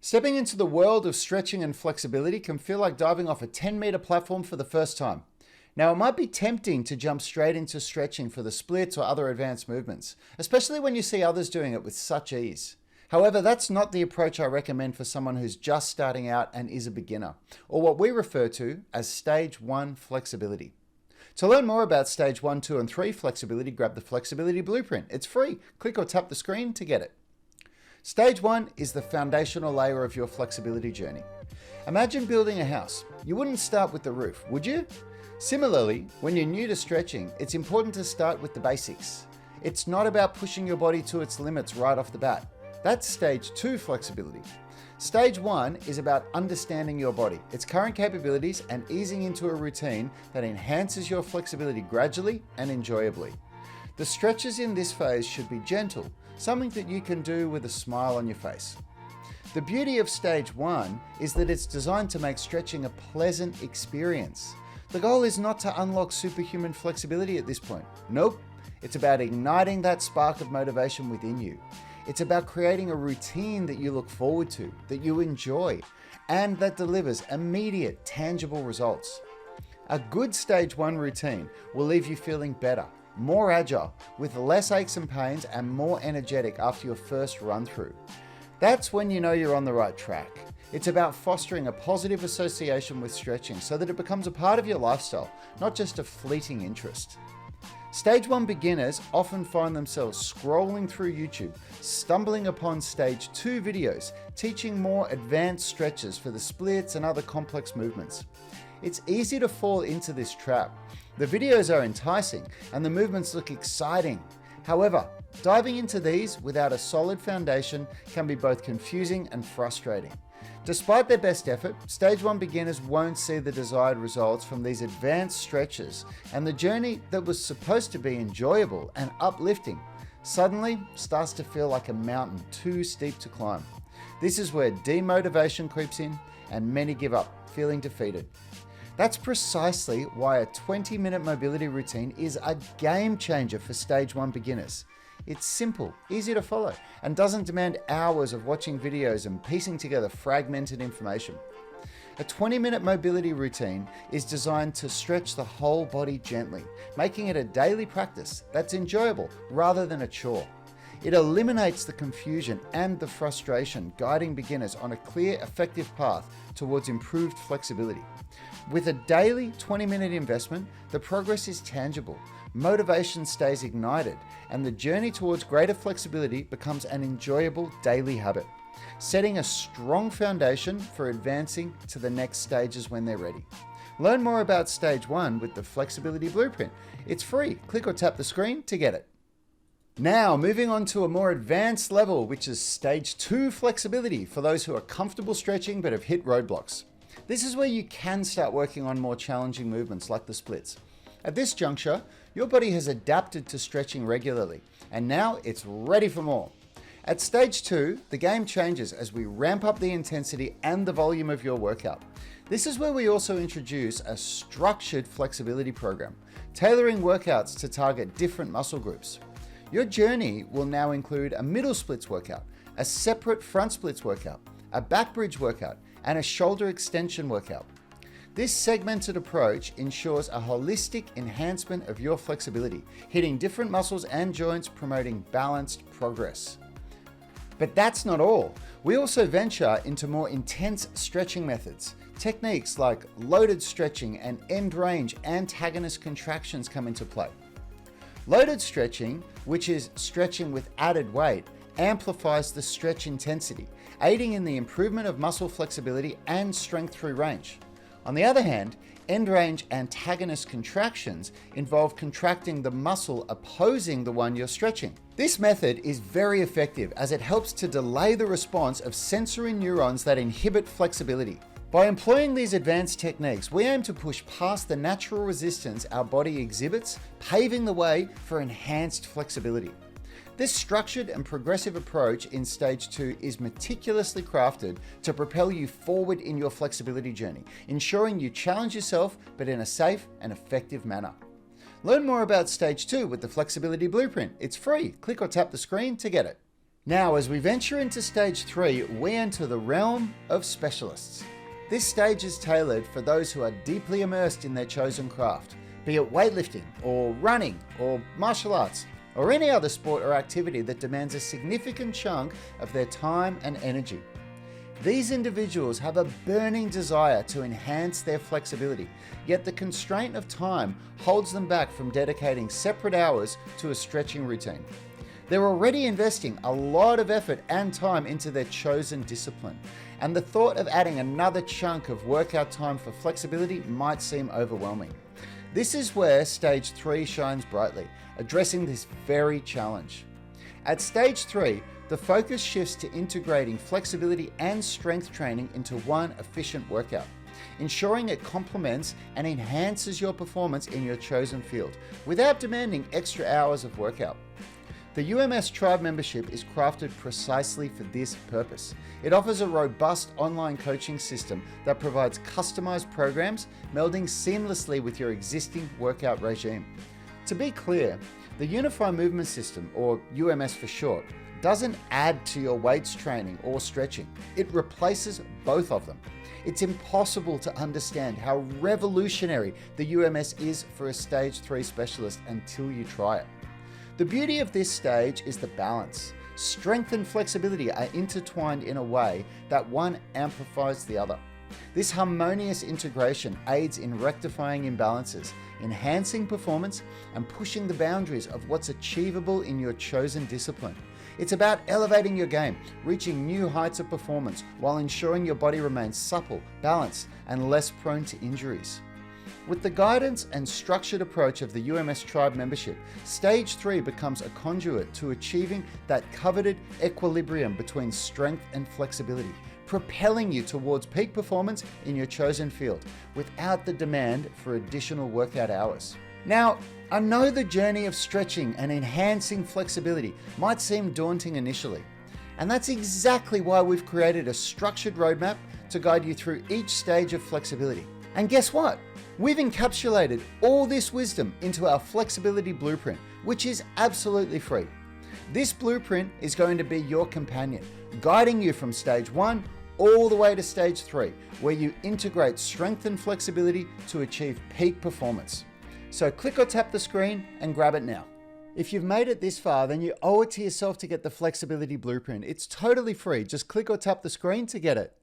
Stepping into the world of stretching and flexibility can feel like diving off a 10-meter platform for the first time. Now, it might be tempting to jump straight into stretching for the splits or other advanced movements, especially when you see others doing it with such ease. However, that's not the approach I recommend for someone who's just starting out and is a beginner, or what we refer to as Stage 1 flexibility. To learn more about Stage 1, 2, and 3 flexibility, grab the Flexibility Blueprint. It's free. Click or tap the screen to get it. Stage 1 is the foundational layer of your flexibility journey. Imagine building a house. You wouldn't start with the roof, would you? Similarly, when you're new to stretching, it's important to start with the basics. It's not about pushing your body to its limits right off the bat. That's Stage 2 flexibility. Stage 1 is about understanding your body, its current capabilities, and easing into a routine that enhances your flexibility gradually and enjoyably. The stretches in this phase should be gentle, something that you can do with a smile on your face. The beauty of Stage 1 is that it's designed to make stretching a pleasant experience. The goal is not to unlock superhuman flexibility at this point. Nope, it's about igniting that spark of motivation within you. It's about creating a routine that you look forward to, that you enjoy, and that delivers immediate, tangible results. A good Stage 1 routine will leave you feeling better, more agile, with less aches and pains, and more energetic after your first run through. That's when you know you're on the right track. It's about fostering a positive association with stretching so that it becomes a part of your lifestyle, not just a fleeting interest. Stage 1 beginners often find themselves scrolling through YouTube, stumbling upon Stage 2 videos, teaching more advanced stretches for the splits and other complex movements. It's easy to fall into this trap. The videos are enticing and the movements look exciting. However, diving into these without a solid foundation can be both confusing and frustrating. Despite their best effort, Stage 1 beginners won't see the desired results from these advanced stretches, and the journey that was supposed to be enjoyable and uplifting suddenly starts to feel like a mountain too steep to climb. This is where demotivation creeps in and many give up, feeling defeated. That's precisely why a 20-minute mobility routine is a game changer for Stage 1 beginners. It's simple, easy to follow, and doesn't demand hours of watching videos and piecing together fragmented information. A 20-minute mobility routine is designed to stretch the whole body gently, making it a daily practice that's enjoyable rather than a chore. It eliminates the confusion and the frustration, guiding beginners on a clear, effective path towards improved flexibility. With a daily 20-minute investment, the progress is tangible, motivation stays ignited, and the journey towards greater flexibility becomes an enjoyable daily habit, setting a strong foundation for advancing to the next stages when they're ready. Learn more about Stage 1 with the Flexibility Blueprint. It's free. Click or tap the screen to get it. Now, moving on to a more advanced level, which is Stage 2 flexibility for those who are comfortable stretching but have hit roadblocks. This is where you can start working on more challenging movements like the splits. At this juncture, your body has adapted to stretching regularly, and now it's ready for more. At Stage 2, the game changes as we ramp up the intensity and the volume of your workout. This is where we also introduce a structured flexibility program, tailoring workouts to target different muscle groups. Your journey will now include a middle splits workout, a separate front splits workout, a back bridge workout, and a shoulder extension workout. This segmented approach ensures a holistic enhancement of your flexibility, hitting different muscles and joints, promoting balanced progress. But that's not all. We also venture into more intense stretching methods. Techniques like loaded stretching and end range antagonist contractions come into play. Loaded stretching, which is stretching with added weight, amplifies the stretch intensity, aiding in the improvement of muscle flexibility and strength through range. On the other hand, end range antagonist contractions involve contracting the muscle opposing the one you're stretching. This method is very effective as it helps to delay the response of sensory neurons that inhibit flexibility. By employing these advanced techniques, we aim to push past the natural resistance our body exhibits, paving the way for enhanced flexibility. This structured and progressive approach in Stage 2 is meticulously crafted to propel you forward in your flexibility journey, ensuring you challenge yourself but in a safe and effective manner. Learn more about Stage 2 with the Flexibility Blueprint. It's free. Click or tap the screen to get it. Now, as we venture into stage 3, we enter the realm of specialists. This stage is tailored for those who are deeply immersed in their chosen craft, be it weightlifting, or running, or martial arts, or any other sport or activity that demands a significant chunk of their time and energy. These individuals have a burning desire to enhance their flexibility, yet the constraint of time holds them back from dedicating separate hours to a stretching routine. They're already investing a lot of effort and time into their chosen discipline, and the thought of adding another chunk of workout time for flexibility might seem overwhelming. This is where stage 3 shines brightly, addressing this very challenge. At stage 3, the focus shifts to integrating flexibility and strength training into one efficient workout, ensuring it complements and enhances your performance in your chosen field without demanding extra hours of workout. The UMS Tribe membership is crafted precisely for this purpose. It offers a robust online coaching system that provides customized programs, melding seamlessly with your existing workout regime. To be clear, the Unified Movement System, or UMS for short, doesn't add to your weights training or stretching. It replaces both of them. It's impossible to understand how revolutionary the UMS is for a stage 3 specialist until you try it. The beauty of this stage is the balance. Strength and flexibility are intertwined in a way that one amplifies the other. This harmonious integration aids in rectifying imbalances, enhancing performance, and pushing the boundaries of what's achievable in your chosen discipline. It's about elevating your game, reaching new heights of performance while ensuring your body remains supple, balanced, and less prone to injuries. With the guidance and structured approach of the UMS Tribe membership, Stage 3 becomes a conduit to achieving that coveted equilibrium between strength and flexibility, propelling you towards peak performance in your chosen field without the demand for additional workout hours. Now, I know the journey of stretching and enhancing flexibility might seem daunting initially, and that's exactly why we've created a structured roadmap to guide you through each stage of flexibility. And guess what? We've encapsulated all this wisdom into our flexibility blueprint, which is absolutely free. This blueprint is going to be your companion, guiding you from stage 1 all the way to stage 3, where you integrate strength and flexibility to achieve peak performance. So click or tap the screen and grab it now. If you've made it this far, then you owe it to yourself to get the flexibility blueprint. It's totally free. Just click or tap the screen to get it.